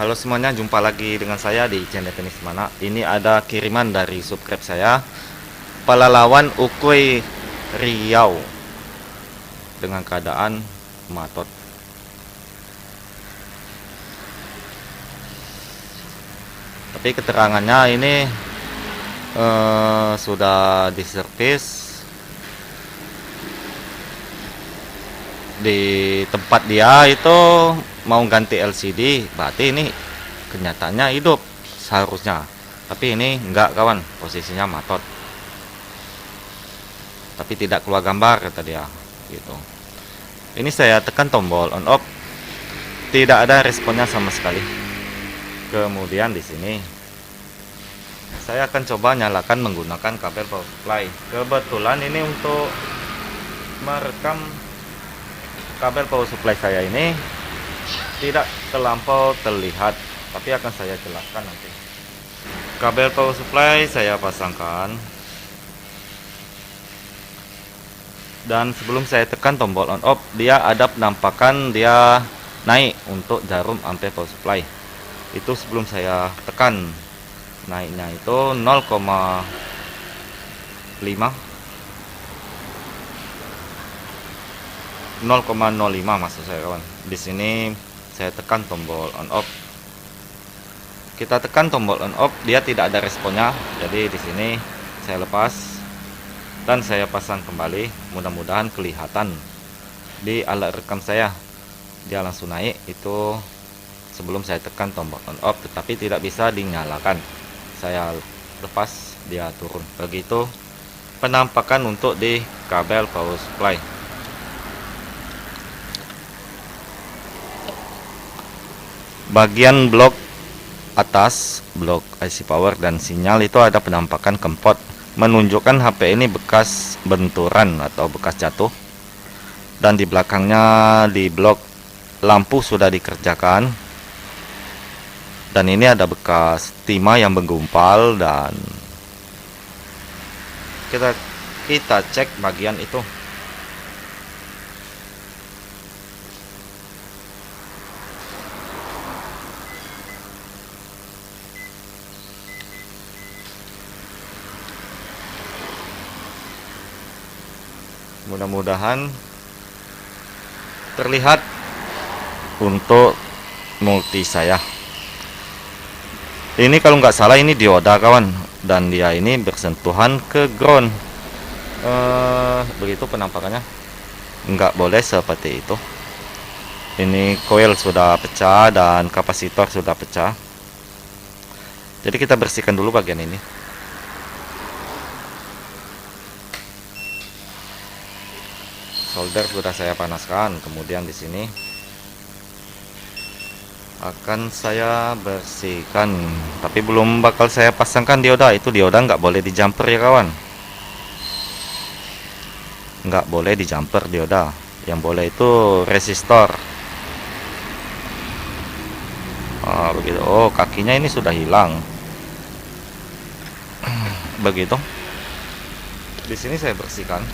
Halo semuanya, jumpa lagi dengan saya di channel Tenis Mana. Ini ada kiriman dari subscribe saya, Pelalawan Ukui Riau dengan keadaan matot. Tapi keterangannya ini sudah diservis di tempat dia itu, mau ganti LCD, berarti ini kenyataannya hidup seharusnya, tapi ini enggak kawan, posisinya matot, tapi tidak keluar gambar kata dia gitu. Ini saya tekan tombol on off, tidak ada responnya sama sekali. Kemudian di sini saya akan coba nyalakan menggunakan kabel power supply. Kebetulan ini untuk merekam kabel power supply saya ini tidak terlampau terlihat, tapi akan saya jelaskan nanti. Kabel power supply saya pasangkan, dan sebelum saya tekan tombol on off, dia ada penampakan dia naik untuk jarum ampere power supply. Itu sebelum saya tekan, naiknya itu 0,5 maksud saya kawan. Di sini saya tekan tombol on off. Kita tekan tombol on off, dia tidak ada responnya. Jadi di sini saya lepas dan saya pasang kembali. Mudah-mudahan kelihatan di alat rekam saya. Dia langsung naik itu sebelum saya tekan tombol on off, tetapi tidak bisa dinyalakan. Saya lepas, dia turun. Begitu penampakan untuk di kabel power supply. Bagian blok atas, blok IC power dan sinyal itu ada penampakan kempot, menunjukkan HP ini bekas benturan atau bekas jatuh. Dan di belakangnya di blok lampu sudah dikerjakan, dan ini ada bekas timah yang menggumpal. Dan kita cek bagian itu. Mudah-mudahan terlihat untuk multi saya. Ini kalau nggak salah ini dioda kawan, dan dia ini bersentuhan ke ground. Begitu penampakannya. Nggak boleh seperti itu. Ini coil sudah pecah dan kapasitor sudah pecah. Jadi kita bersihkan dulu bagian ini. Solder sudah saya panaskan, kemudian di sini akan saya bersihkan, tapi belum bakal saya pasangkan dioda. Itu dioda nggak boleh di jumper ya kawan, nggak boleh di jumper dioda. Yang boleh itu resistor. Begitu. Oh, kakinya ini sudah hilang. Begitu. Di sini saya bersihkan.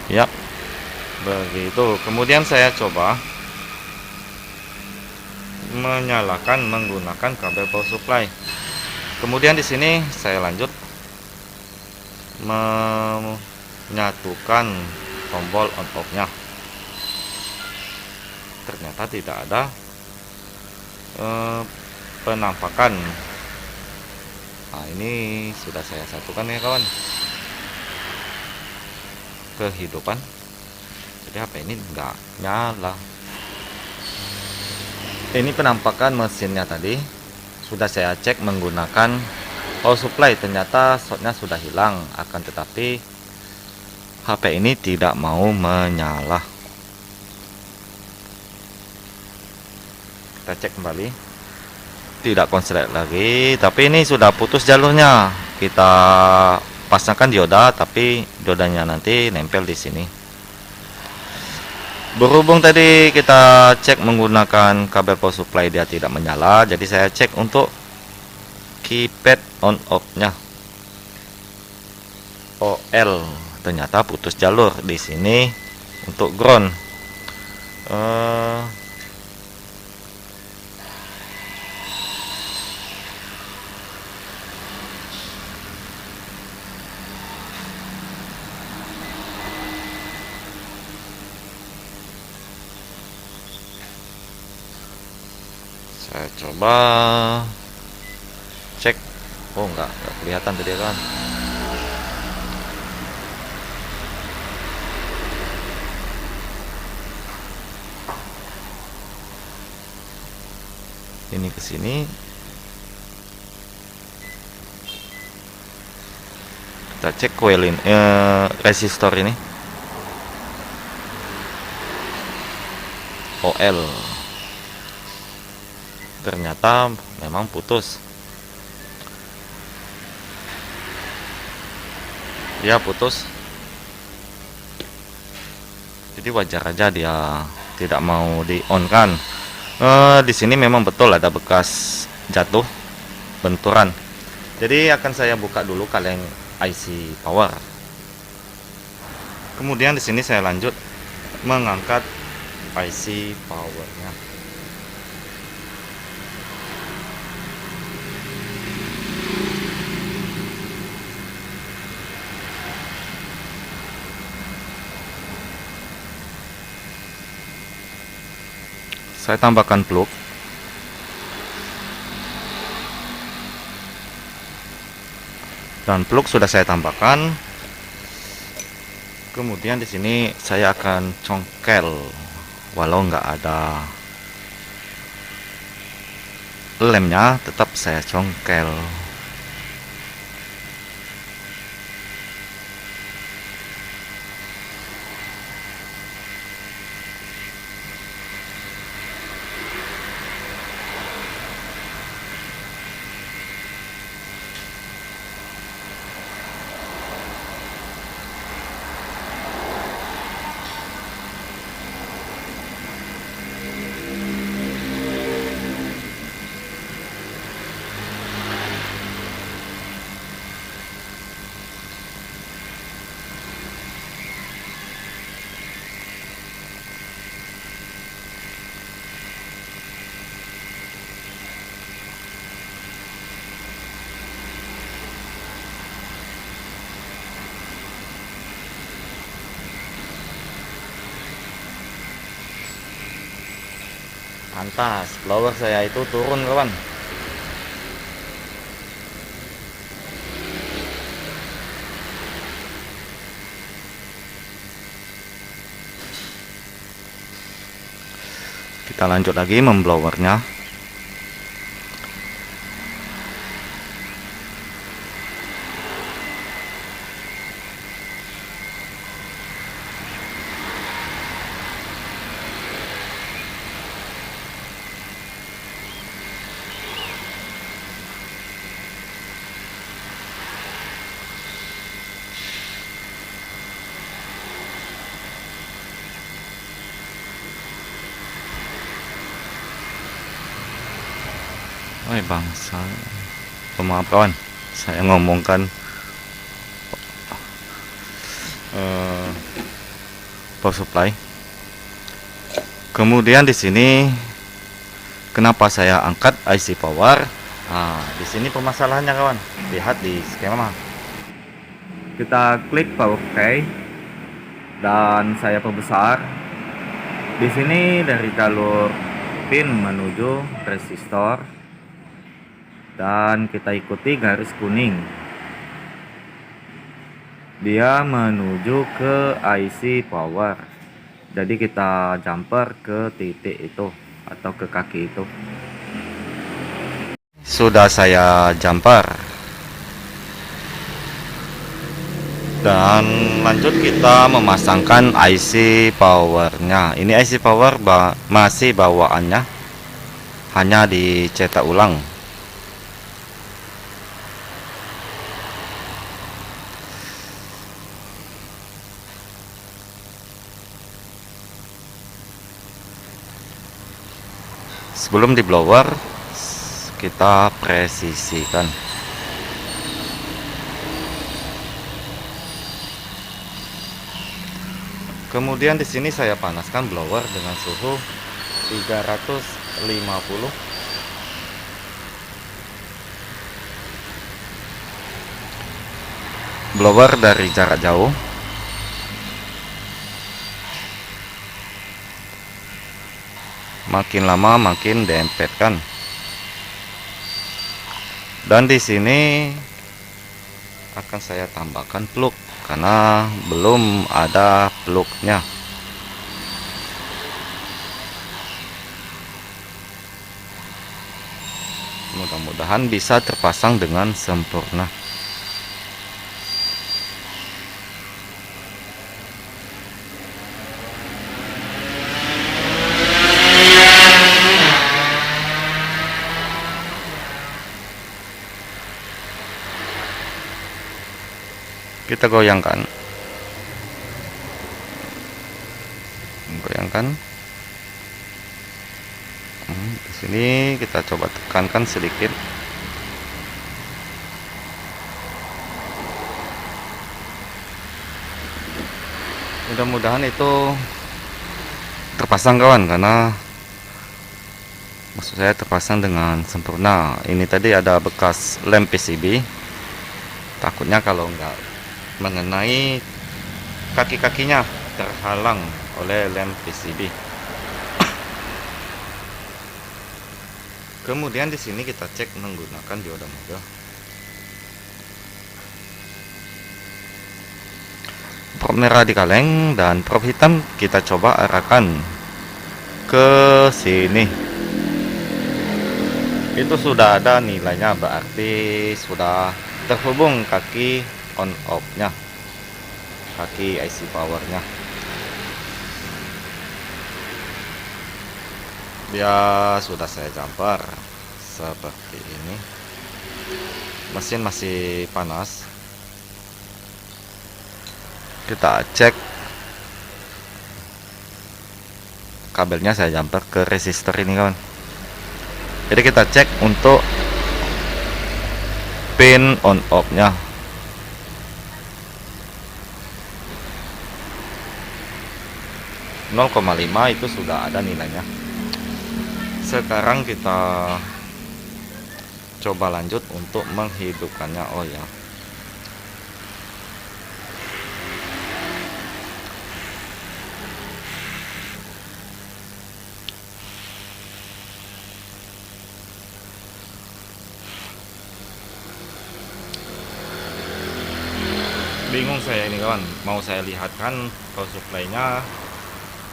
Ya, begitu. Kemudian saya coba menyalakan menggunakan kabel power supply. Kemudian di sini saya lanjut menyatukan tombol on off-nya. Ternyata tidak ada penampakan. Nah, ini sudah saya satukan ya kawan, kehidupan. Jadi HP ini enggak nyala. Ini penampakan mesinnya tadi sudah saya cek menggunakan power supply, ternyata shortnya sudah hilang, akan tetapi HP ini tidak mau menyala. Kita cek kembali, tidak konslet lagi, tapi ini sudah putus jalurnya. Kita pasangkan dioda, tapi diodanya nanti nempel di sini. Berhubung tadi kita cek menggunakan kabel power supply dia tidak menyala, jadi saya cek untuk keypad on off-nya. OL ternyata putus jalur di sini untuk ground. Saya coba cek. Oh, enggak kelihatan tadi kan. Ini ke sini. Kita cek coil ini, resistor ini. OL. Ternyata memang putus. Dia putus. Jadi wajar aja dia tidak mau di on kan. Di sini memang betul ada bekas jatuh benturan. Jadi akan saya buka dulu kaleng IC power. Kemudian di sini saya lanjut mengangkat IC powernya. Saya tambahkan plug. Dan plug sudah saya tambahkan. Kemudian di sini saya akan congkel walau nggak ada lemnya, tetap saya congkel. Pantas blower saya itu turun kawan. Kita lanjut lagi memblowernya. Woi bangsa, maaf kawan, saya ngomongkan power supply. Kemudian di sini kenapa saya angkat IC power? Nah, di sini permasalahannya kawan. Lihat di skema. Kita klik power key dan saya perbesar. Di sini dari jalur pin menuju resistor. Dan kita ikuti garis kuning, dia menuju ke IC power. Jadi kita jumper ke titik itu atau ke kaki itu. Sudah saya jumper dan lanjut kita memasangkan IC powernya. Ini IC power masih bawaannya, hanya dicetak ulang. Sebelum di blower kita presisikan. Kemudian di sini saya panaskan blower dengan suhu 350. Blower dari jarak jauh. Makin lama makin dempetkan. Dan di sini akan saya tambahkan plug karena belum ada plugnya. Mudah-mudahan bisa terpasang dengan sempurna. Kita goyangkan. Di sini kita coba tekankan sedikit. Mudah-mudahan itu terpasang kawan, karena maksud saya terpasang dengan sempurna. Ini tadi ada bekas lem PCB. Takutnya kalau enggak mengenai kaki-kakinya terhalang oleh lem PCB. Kemudian di sini kita cek menggunakan dioda mode. Probe merah di kaleng dan probe hitam kita coba arahkan ke sini. Itu sudah ada nilainya, berarti sudah terhubung kaki on off nya, kaki IC powernya. Dia sudah saya jumper seperti ini. Mesin masih panas. Kita cek kabelnya, saya jumper ke resistor ini kawan. Jadi kita cek untuk pin on off nya. (0,5) itu sudah ada nilainya. Sekarang kita coba lanjut untuk menghidupkannya. Oh ya, bingung saya ini kawan, mau saya lihatkan power supply-nya,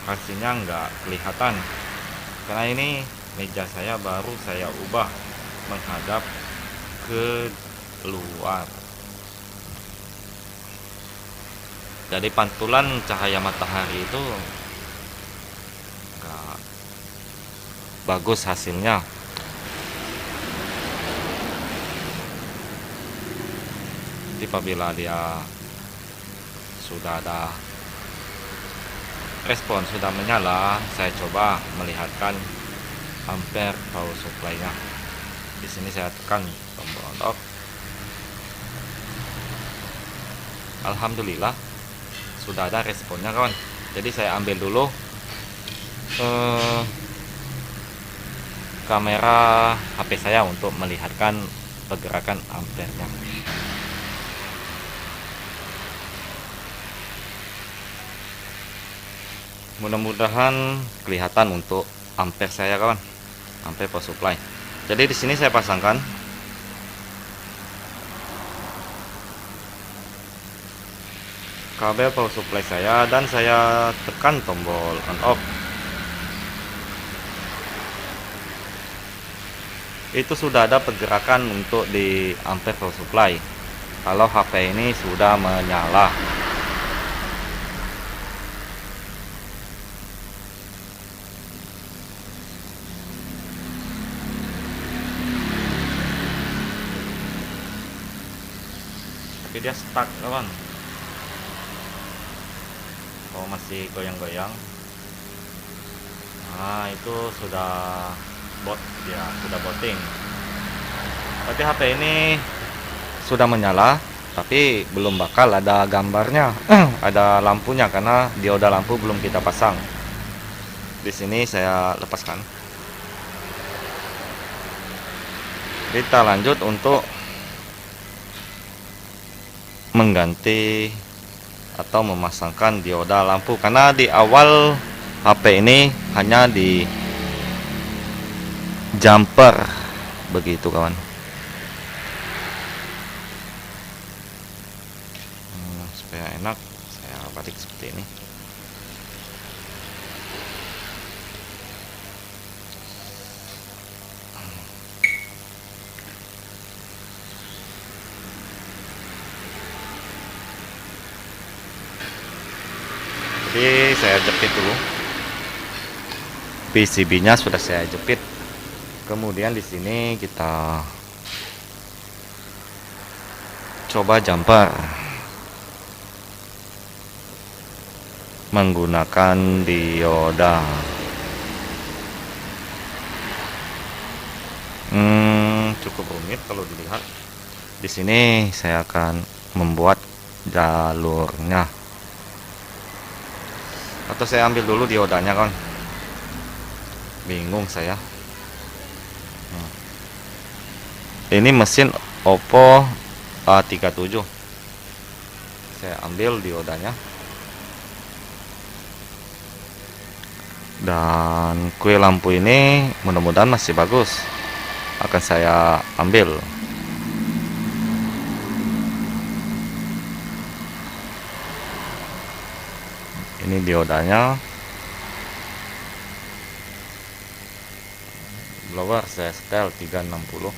hasilnya nggak kelihatan karena ini meja saya baru saya ubah menghadap ke luar, jadi pantulan cahaya matahari itu nggak bagus hasilnya. Jadi apabila dia sudah ada respon, sudah menyala, saya coba melihatkan ampere power supply-nya. Di sini saya tekan tombol on off. Alhamdulillah sudah ada responnya kawan. Jadi saya ambil dulu kamera HP saya untuk melihatkan pergerakan ampernya. Mudah-mudahan kelihatan untuk ampere saya kawan, ampere power supply. Jadi di sini saya pasangkan kabel power supply saya dan saya tekan tombol on off. Itu sudah ada pergerakan untuk di ampere power supply kalau HP ini sudah menyala. Tapi dia stuck kawan. Oh, masih goyang-goyang. Nah, itu sudah bot, dia sudah booting. Berarti HP ini sudah menyala, tapi belum bakal ada gambarnya, ada lampunya karena dioda lampu belum kita pasang. Di sini saya lepaskan. Kita lanjut untuk mengganti atau memasangkan dioda lampu, karena di awal HP ini hanya di jumper begitu kawan. Supaya enak saya balik seperti ini. Jadi saya jepit dulu. PCB-nya sudah saya jepit. Kemudian di sini kita coba jumper menggunakan dioda. Cukup rumit kalau dilihat. Di sini saya akan membuat jalurnya. Atau saya ambil dulu diodanya kan, bingung saya. Ini mesin Oppo A37. Saya ambil diodanya dan kue lampu ini mudah-mudahan masih bagus, akan saya ambil. Ini diodanya, blower saya setel 360.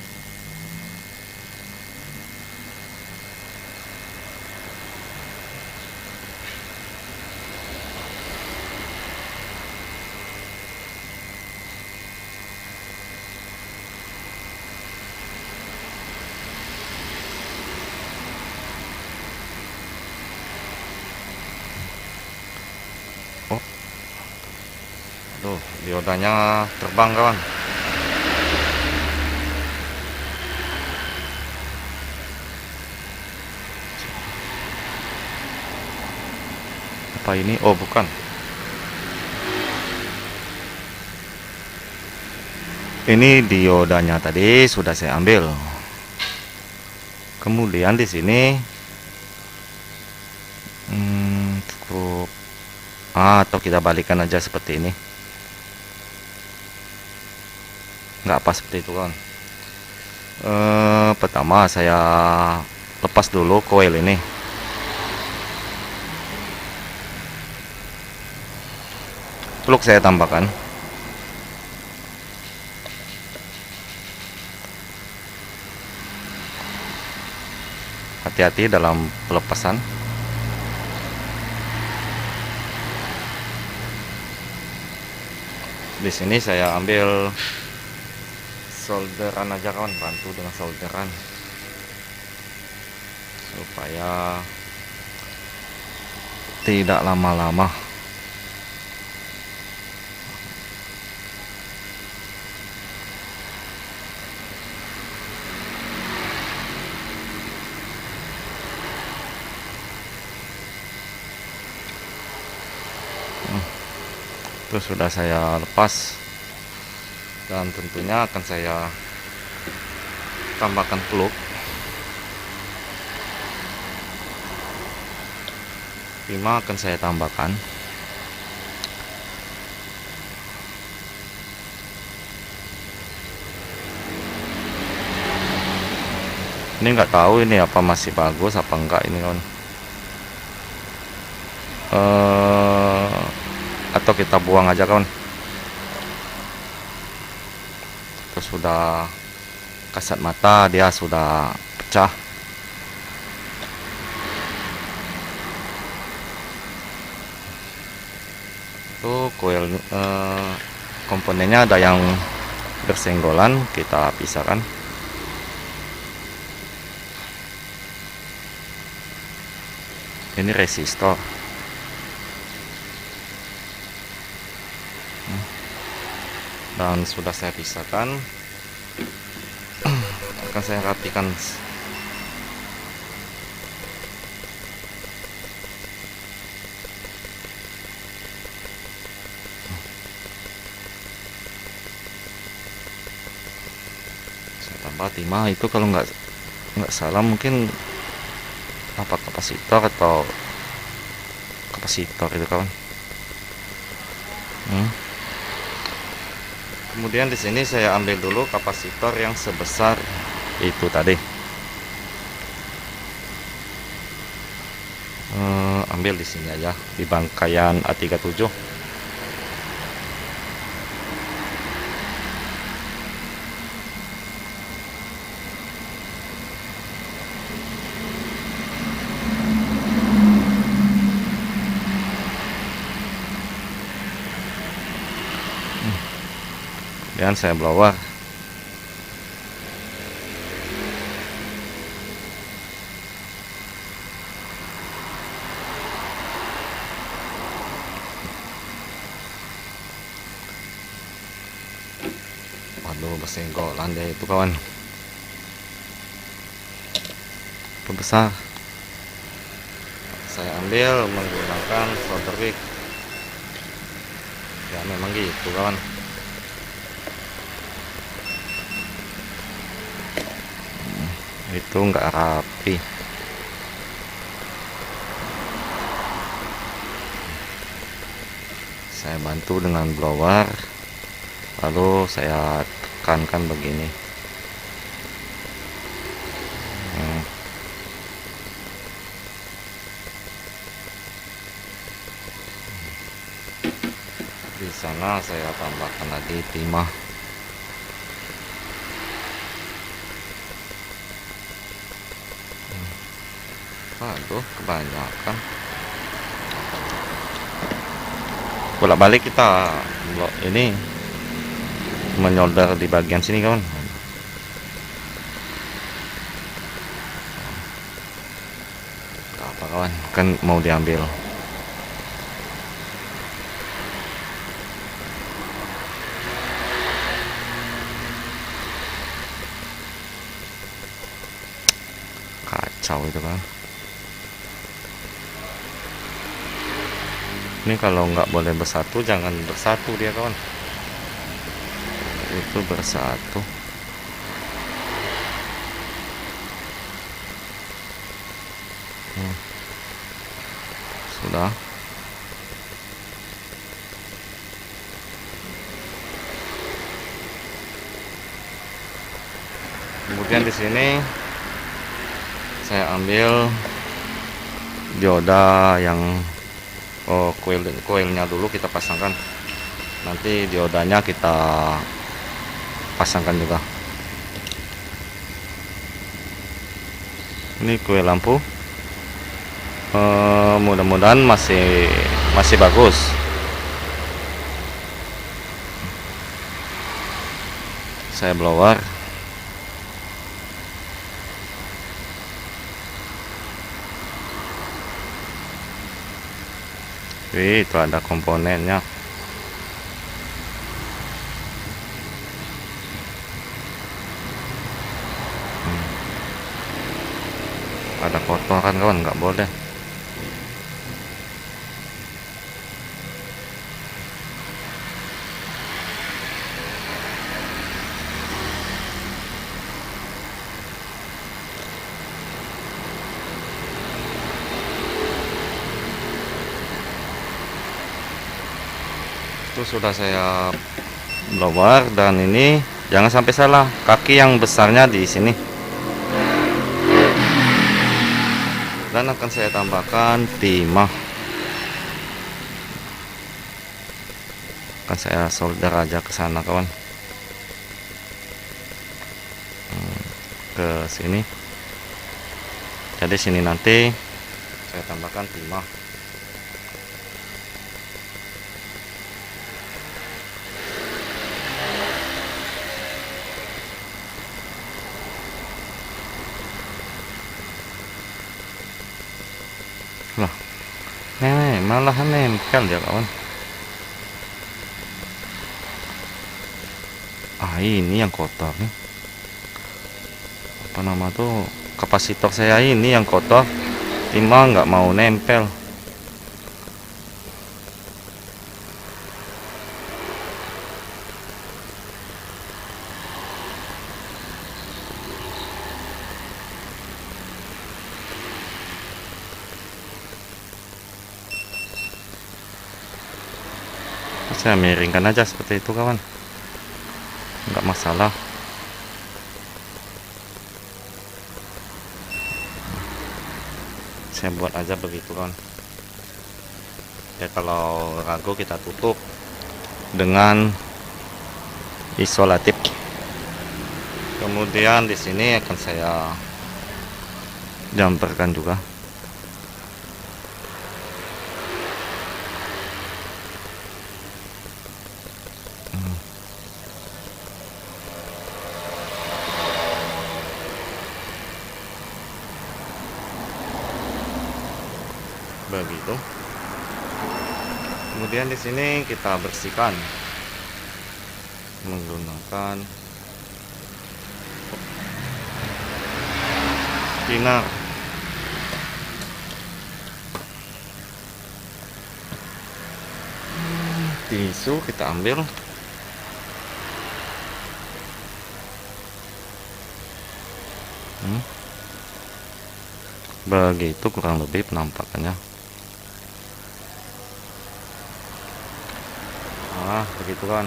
Oh, tuh diodanya terbang kawan. Apa ini? Oh bukan, ini diodanya tadi sudah saya ambil. Kemudian di sini cukup atau kita balikan aja seperti ini, nggak pas seperti itu kan. Pertama saya lepas dulu coil ini. Plug saya tambahkan. Hati-hati dalam pelepasan. Di sini saya ambil solderan aja kawan, bantu dengan solderan supaya tidak lama-lama. Itu sudah saya lepas dan tentunya akan saya tambahkan plug. Lima akan saya tambahkan. Ini nggak tahu ini apa masih bagus apa enggak ini kawan. Atau kita buang aja kawan. Terus sudah kasat mata dia sudah pecah. Tuh coil komponennya ada yang bersenggolan, kita pisahkan. Ini resistor. Dan sudah saya pisahkan. akan saya rapikan. Saya tambah timah itu kalau nggak salah mungkin apa kapasitor atau kapasitor itu kawan. Kemudian di sini saya ambil dulu kapasitor yang sebesar itu tadi. Ambil di sini aja di bangkaian A37. Dan saya blower. Waduh, bersenggolan deh itu kawan. Besar. Saya ambil menggunakan solder wig. Ya memang gitu kawan. Itu enggak rapi. Saya bantu dengan blower, lalu saya tekankan begini. Di sana saya tambahkan lagi timah. Aduh, kebanyakan. Bolak-balik kita ini menyolder di bagian sini kawan. Apa kawan, kan mau diambil. Kacau itu kan. Ini kalau nggak boleh bersatu, jangan bersatu dia kawan. Itu bersatu. Sudah. Kemudian di sini saya ambil dioda yang koilnya dulu kita pasangkan, nanti diodanya kita pasangkan juga. Ini koil lampu, mudah-mudahan masih bagus. Saya blower. Wih, itu ada komponennya. Ada kotoran kawan, nggak boleh. Itu sudah saya blower, dan ini jangan sampai salah, kaki yang besarnya di sini. Dan akan saya tambahkan timah. Akan saya solder aja ke sana kawan, ke sini. Jadi sini nanti saya tambahkan timah. Loh, malah nempel ya kawan. Ini yang kotor nih. apa nama tuh, kapasitor saya ini yang kotor, timah nggak mau nempel. Saya miringkan aja seperti itu kawan, nggak masalah. Saya buat aja begitu kawan. Ya kalau ragu kita tutup dengan isolatif. Kemudian di sini akan saya jumperkan juga. Begitu. Kemudian di sini kita bersihkan menggunakan cleaner. Tisu kita ambil. Begitu kurang lebih penampakannya. Nah, begitu kan.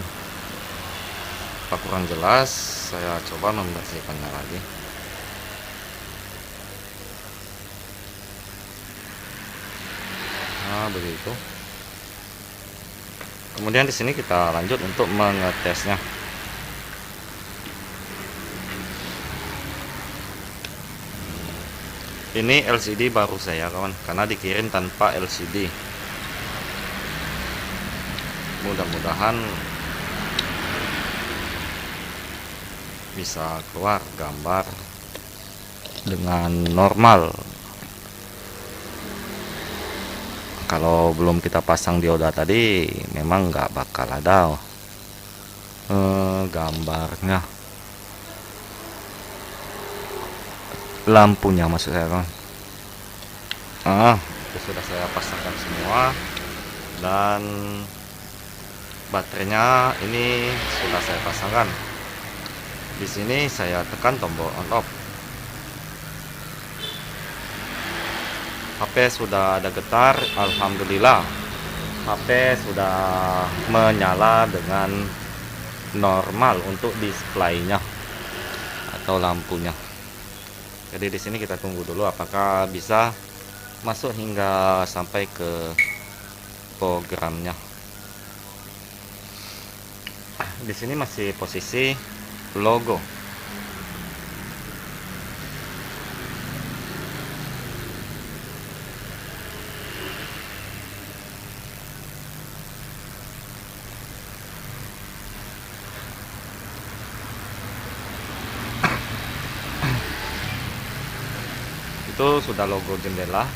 Apa kurang jelas, saya coba membersihkannya lagi. Nah, begitu. Kemudian di sini kita lanjut untuk mengetesnya. Ini LCD baru saya kawan, karena dikirim tanpa LCD. Mudah-mudahan bisa keluar gambar dengan normal. Kalau belum kita pasang dioda tadi, memang nggak bakal ada gambarnya, lampunya maksud saya kawan. Itu sudah saya pasangkan semua, dan baterainya ini sudah saya pasangkan. Di sini saya tekan tombol on off. HP sudah ada getar, alhamdulillah. HP sudah menyala dengan normal untuk displaynya atau lampunya. Jadi di sini kita tunggu dulu apakah bisa masuk hingga sampai ke programnya. Di sini masih posisi logo. Itu sudah logo jendela,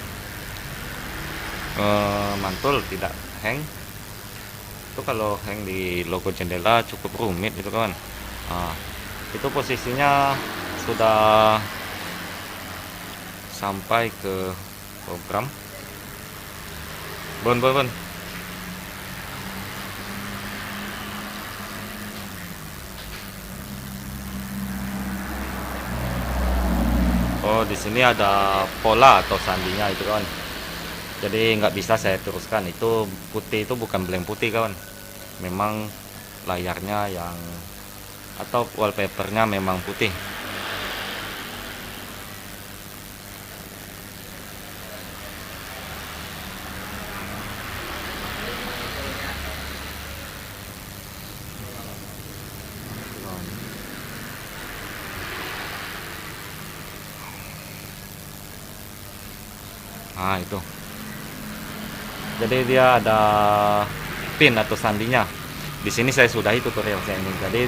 mantul, tidak hang. Itu kalau hang di logo jendela cukup rumit gitu kawan. Itu posisinya sudah sampai ke program. Bon. Oh, di sini ada pola atau sandinya itu kawan. Jadi nggak bisa saya teruskan. Itu putih, itu bukan blank putih kawan. Memang layarnya yang atau wallpapernya memang putih. Nah itu, jadi dia ada pin atau sandinya. Di sini saya sudahi tutorial saya ini. Jadi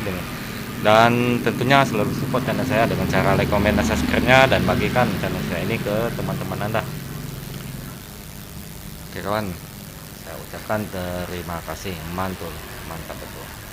dan tentunya selalu support channel saya dengan cara like, comment, dan subscribe-nya, dan bagikan channel saya ini ke teman-teman Anda. Oke kawan, saya ucapkan terima kasih, mantul, mantap betul.